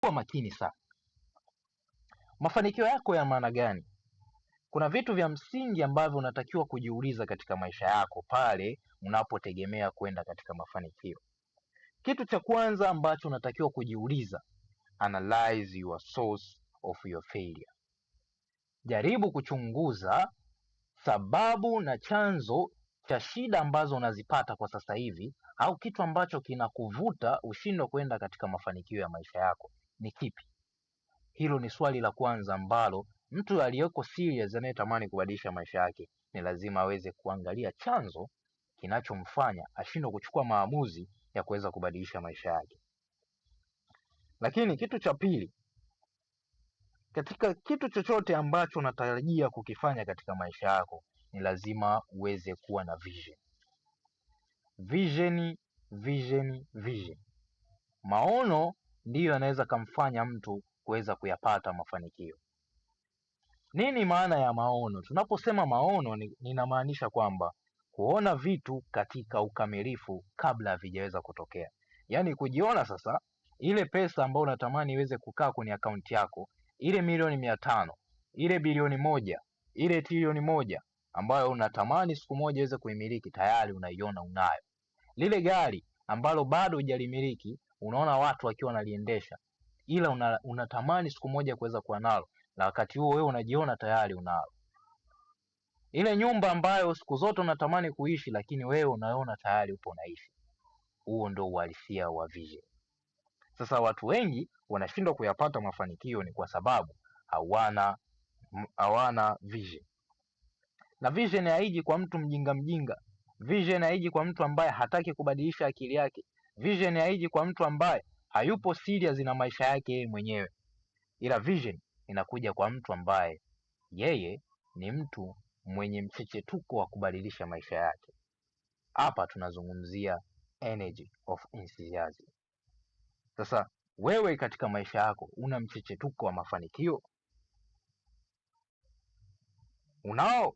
Kuwa makini sana. Mafanikio yako ya maana gani? Kuna vitu vya msingi ambavyo unatakiwa kujiuliza katika maisha yako pale unapotegemea kwenda katika mafanikio. Kitu cha kwanza ambacho unatakiwa kujiuliza, analyze your source of your failure. Jaribu kuchunguza sababu na chanzo cha shida ambazo unazipata kwa sasa hivi, au kitu ambacho kinakuvuta ushindwe kwenda katika mafanikio ya maisha yako ni kipi? Hilo ni swali la kwanza ambalo mtu aliyeko serious anayetamani kubadilisha maisha yake ni lazima aweze kuangalia chanzo kinachomfanya ashindwe kuchukua maamuzi ya kuweza kubadilisha maisha yake. Lakini kitu cha pili, katika kitu chochote ambacho unatarajia kukifanya katika maisha yako ni lazima uweze kuwa na vision. Vision. Maono ndiyo yanaweza kumfanya mtu kuweza kuyapata mafanikio. Nini maana ya maono? Tunaposema maono ninamaanisha kwamba kuona vitu katika ukamilifu kabla havijaweza kutokea. Yaani kujiona sasa ile pesa ambayo unatamani iweze kukaa kwenye akaunti yako, ile milioni 500, ile bilioni 1, ile trilioni 1 ambayo unatamani siku moja iweze kuimiliki, tayari unaiona unayo. Lile gari ambalo bado hujalimiliki, unaona watu wakiwa wanaliendesha, ila unatamani siku moja kuweza kuwa nalo, na wakati huo wewe unajiona tayari unalo. Ile nyumba ambayo siku zote unatamani kuishi, lakini wewe unaona tayari upo naishi. Huo ndio uhalisia wa vision. Sasa watu wengi wanashindwa kuyapata mafanikio ni kwa sababu hawana vision. Na vision haiji kwa mtu mjinga. Vision haiji kwa mtu ambaye hataki kubadilisha akili yake. Vision haiji kwa mtu ambaye hayupo serious na maisha yake yeye mwenyewe. Ila vision inakuja kwa mtu ambaye yeye ni mtu mwenye mchechetuko wa kubadilisha maisha yake. Hapa tunazungumzia energy of enthusiasm. Sasa wewe katika maisha yako una mchechetuko wa mafanikio? Unao?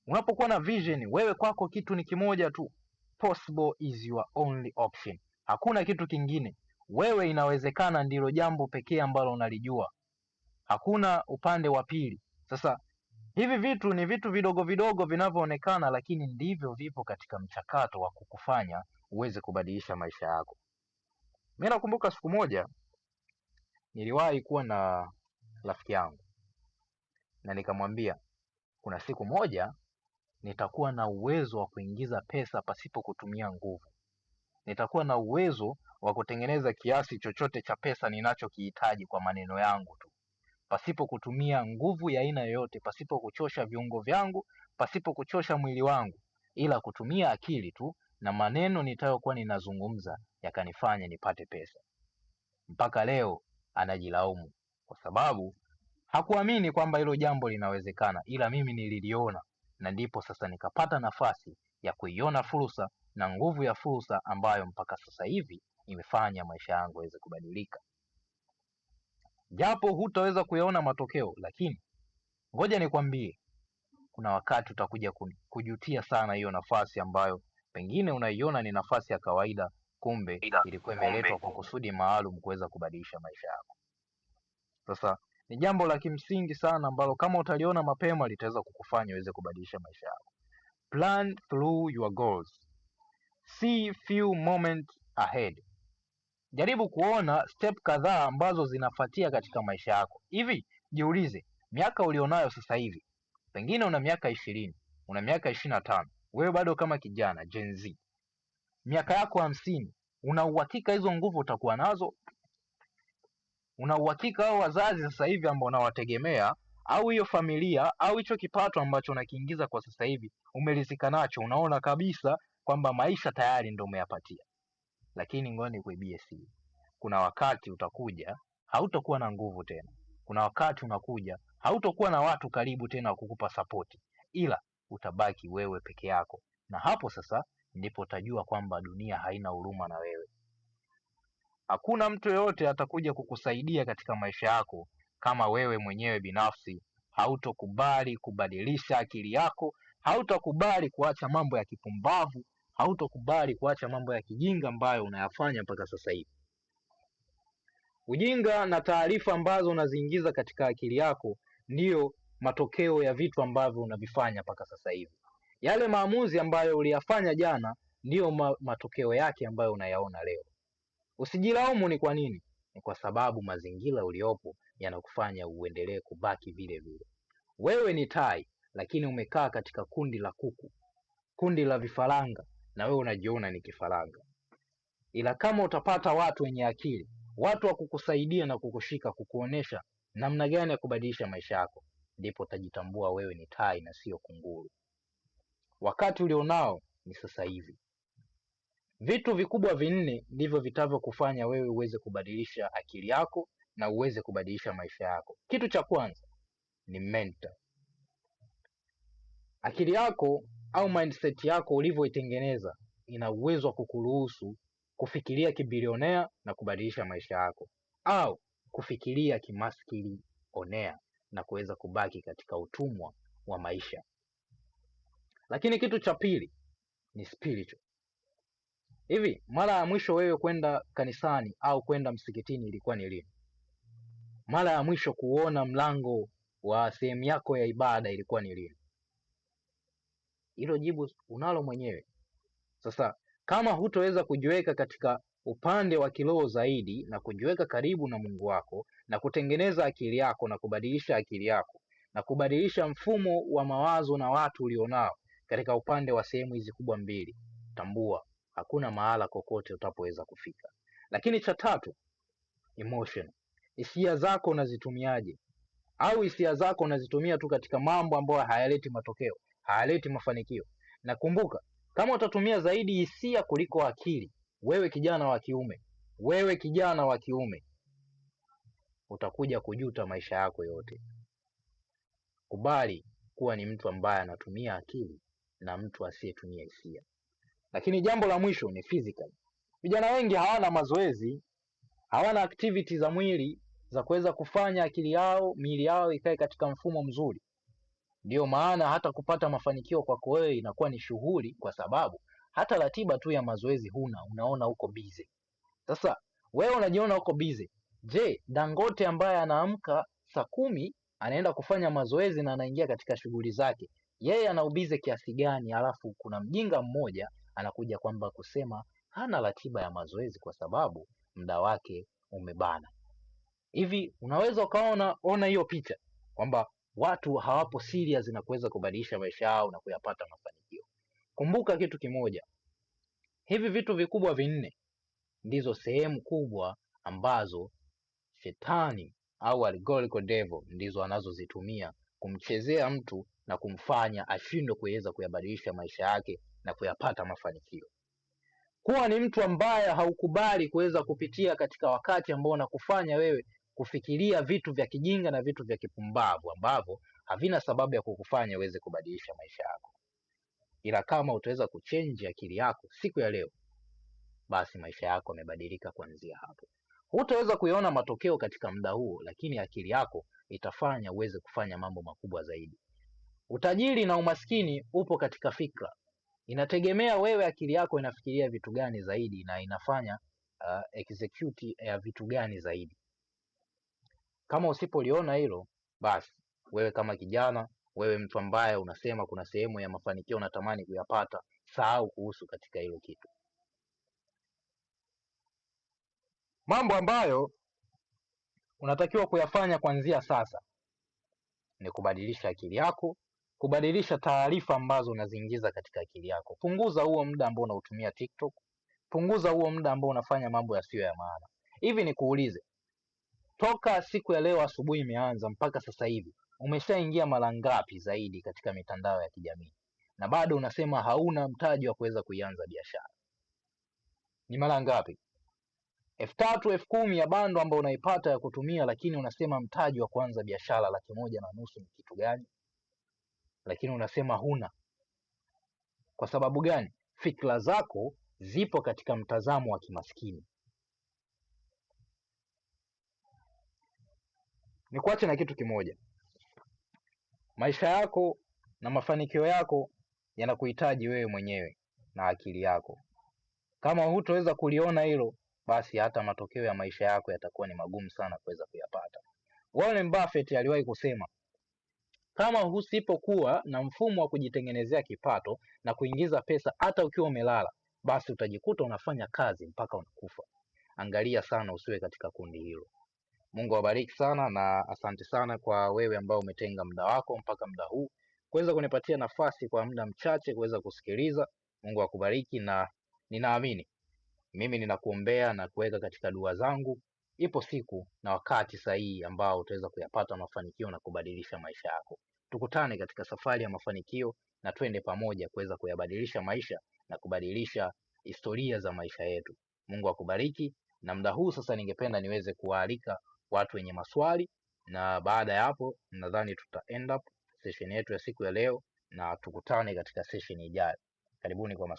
Unapokuwa na vision, wewe kwako kitu ni kimoja tu, possible is your only option. Hakuna kitu kingine. Wewe inawezekana ndilo jambo pekee ambalo unalijua. Hakuna upande wa pili. Sasa hivi vitu ni vitu vidogo vidogo vinavyoonekana, lakini ndivyo vipo katika mchakato wa kukufanya uweze kubadilisha maisha yako. Mimi nakumbuka siku moja niliwahi kuwa na rafiki yangu na nikamwambia kuna siku moja nitakuwa na uwezo wa kuingiza pesa pasipo kutumia nguvu. Nitakuwa na uwezo wa kutengeneza kiasi chochote cha pesa ninachokihitaji kwa maneno yangu tu, pasipo kutumia nguvu ya aina yoyote, pasipo kuchosha viungo vyangu, pasipo kuchosha mwili wangu, ila kutumia akili tu na maneno nitayokuwa ninazungumza yakanifanya nipate pesa. Mpaka leo anajilaumu kwa sababu hakuamini kwamba hilo jambo linawezekana, ila mimi nililiona, na ndipo sasa nikapata nafasi ya kuiona fursa na nguvu ya fursa ambayo mpaka sasa hivi imefanya maisha yangu yaweze kubadilika. Japo hutaweza kuyaona matokeo, lakini ngoja nikwambie, kuna wakati utakuja kujutia sana hiyo nafasi ambayo pengine unaiona ni nafasi ya kawaida, kumbe ilikuwa imeletwa kwa kusudi maalum kuweza kubadilisha maisha yako. Sasa ni jambo la kimsingi sana ambalo kama utaliona mapema litaweza kukufanya uweze kubadilisha maisha yako. Plan through your goals. See few moments ahead. Jaribu kuona step kadhaa ambazo zinafuatia katika maisha yako. Hivi jiulize, miaka ulionayo sasa hivi, pengine una miaka 20, una miaka 25, wewe bado kama kijana Gen Z. Miaka yako 50, una uhakika hizo nguvu utakuwa nazo? Una uhakika hao wazazi sasa hivi ambao unawategemea, au hiyo familia, au hicho kipato ambacho unakiingiza kwa sasa hivi umeridhika nacho, unaona kabisa kwamba maisha tayari ndio umeyapatia? Lakini ngoja nikuibie siri. Kuna wakati utakuja hautakuwa na nguvu tena. Kuna wakati unakuja hautakuwa na watu karibu tena kukupa sapoti, ila utabaki wewe peke yako, na hapo sasa ndipo utajua kwamba dunia haina huruma na wewe. Hakuna mtu yoyote atakuja kukusaidia katika maisha yako kama wewe mwenyewe binafsi hautokubali kubadilisha akili yako, hautakubali kuacha mambo ya kipumbavu, hautokubali kuacha mambo ya kijinga ambayo unayafanya mpaka sasa hivi. Ujinga na taarifa ambazo unaziingiza katika akili yako ndiyo matokeo ya vitu ambavyo unavifanya mpaka sasa hivi. Yale maamuzi ambayo uliyafanya jana ndiyo matokeo yake ambayo unayaona leo. Usijilaumu ni kwa nini? Ni kwa sababu mazingira uliopo yanakufanya uendelee kubaki vile vile. Wewe ni tai, lakini umekaa katika kundi la kuku, kundi la vifaranga, na wewe unajiona ni kifaranga. Ila kama utapata watu wenye akili, watu wa kukusaidia na kukushika, kukuonesha namna gani ya kubadilisha maisha yako, ndipo utajitambua wewe ni tai na sio kunguru. Wakati ulionao ni sasa hivi. Vitu vikubwa vinne ndivyo vitavyokufanya wewe uweze kubadilisha akili yako na uweze kubadilisha maisha yako. Kitu cha kwanza ni mental. Akili yako au mindset yako ulivyoitengeneza ina uwezo wa kukuruhusu kufikiria kibilionea na kubadilisha maisha yako, au kufikiria kimaskini onea na kuweza kubaki katika utumwa wa maisha. Lakini kitu cha pili ni spiritual. Hivi mara ya mwisho wewe kwenda kanisani au kwenda msikitini ilikuwa ni lini? Mara ya mwisho kuona mlango wa sehemu yako ya ibada ilikuwa ni lini? Hilo jibu unalo mwenyewe. Sasa kama hutoweza kujiweka katika upande wa kiroho zaidi na kujiweka karibu na Mungu wako na kutengeneza akili yako na kubadilisha akili yako na kubadilisha mfumo wa mawazo na watu ulionao katika upande wa sehemu hizi kubwa mbili, tambua hakuna mahala kokote utapoweza kufika. Lakini cha tatu, emotion. Hisia zako unazitumiaje? Au hisia zako unazitumia tu katika mambo ambayo hayaleti matokeo, hayaleti mafanikio? Na kumbuka, kama utatumia zaidi hisia kuliko akili, wewe kijana wa kiume, utakuja kujuta maisha yako yote. Kubali kuwa ni mtu ambaye anatumia akili na mtu asiyetumia hisia. Lakini jambo la mwisho ni physical. Vijana wengi hawana mazoezi, hawana activity za mwili za kuweza kufanya akili yao, miili yao ikae katika mfumo mzuri. Ndio maana hata kupata mafanikio kwako wewe inakuwa ni shughuli, kwa sababu hata ratiba tu ya mazoezi huna, unaona uko busy. Sasa wewe unajiona uko busy. Je, Dangote ambaye anaamka saa 10 anaenda kufanya mazoezi na anaingia katika shughuli zake, yeye ana ubize kiasi gani? Alafu kuna mjinga mmoja anakuja kwamba kusema hana ratiba ya mazoezi kwa sababu muda wake umebana. Hivi unaweza ukaona hiyo picha kwamba watu hawapo serious na kuweza kubadilisha maisha yao na kuyapata mafanikio. Kumbuka kitu kimoja, hivi vitu vikubwa vinne ndizo sehemu kubwa ambazo shetani au algorical devil ndizo anazozitumia kumchezea mtu na kumfanya ashindwe kuweza kuyabadilisha maisha yake na kuyapata mafanikio. Kuwa ni mtu ambaye haukubali kuweza kupitia katika wakati ambao unakufanya wewe kufikiria vitu vya kijinga na vitu vya kipumbavu ambavyo havina sababu ya kukufanya uweze kubadilisha maisha yako. Ila kama utaweza kuchange akili yako siku ya leo, basi maisha yako yamebadilika kuanzia hapo. Hutaweza kuyaona matokeo katika muda huo, lakini akili yako itafanya uweze kufanya mambo makubwa zaidi. Utajiri na umaskini upo katika fikra. Inategemea wewe akili yako inafikiria vitu gani zaidi na inafanya execute ya vitu gani zaidi. Kama usipoliona hilo, basi wewe kama kijana, wewe mtu ambaye unasema kuna sehemu ya mafanikio unatamani kuyapata, sahau kuhusu katika hilo kitu. Mambo ambayo unatakiwa kuyafanya kuanzia sasa ni kubadilisha akili yako, kubadilisha taarifa ambazo unaziingiza katika akili yako. Punguza huo muda ambao unautumia TikTok, punguza huo muda ambao unafanya mambo yasiyo ya maana. Hivi nikuulize, toka siku ya leo asubuhi imeanza mpaka sasa hivi umeshaingia mara ngapi zaidi katika mitandao ya kijamii? Na bado unasema hauna mtaji wa kuweza kuianza biashara. Ni mara ngapi? 3,000, 10,000 ya bando ambao unaipata ya kutumia, lakini unasema mtaji wa kuanza biashara 1,500,000 ni kitu gani? Lakini unasema huna. Kwa sababu gani? Fikra zako zipo katika mtazamo wa kimaskini. Nikuache na kitu kimoja, maisha yako na mafanikio yako yanakuhitaji wewe mwenyewe na akili yako. Kama hutoweza kuliona hilo, basi hata matokeo ya maisha yako yatakuwa ni magumu sana kuweza kuyapata. Warren Buffett aliwahi kusema, kama usipokuwa na mfumo wa kujitengenezea kipato na kuingiza pesa hata ukiwa umelala, basi utajikuta unafanya kazi mpaka unakufa. Angalia sana usiwe katika kundi hilo. Mungu awabariki sana, na asante sana kwa wewe ambao umetenga muda wako mpaka muda huu kuweza kunipatia nafasi kwa muda mchache kuweza kusikiliza. Mungu akubariki, na ninaamini, mimi ninakuombea na kuweka katika dua zangu, ipo siku na wakati sahihi ambao utaweza kuyapata mafanikio na kubadilisha maisha yako. Tukutane katika safari ya mafanikio na twende pamoja kuweza kuyabadilisha maisha na kubadilisha historia za maisha yetu. Mungu akubariki. Na muda huu sasa ningependa niweze kuwaalika watu wenye maswali, na baada ya hapo nadhani tuta end up session yetu ya siku ya leo, na tukutane katika session ijayo. Karibuni kwa maswali.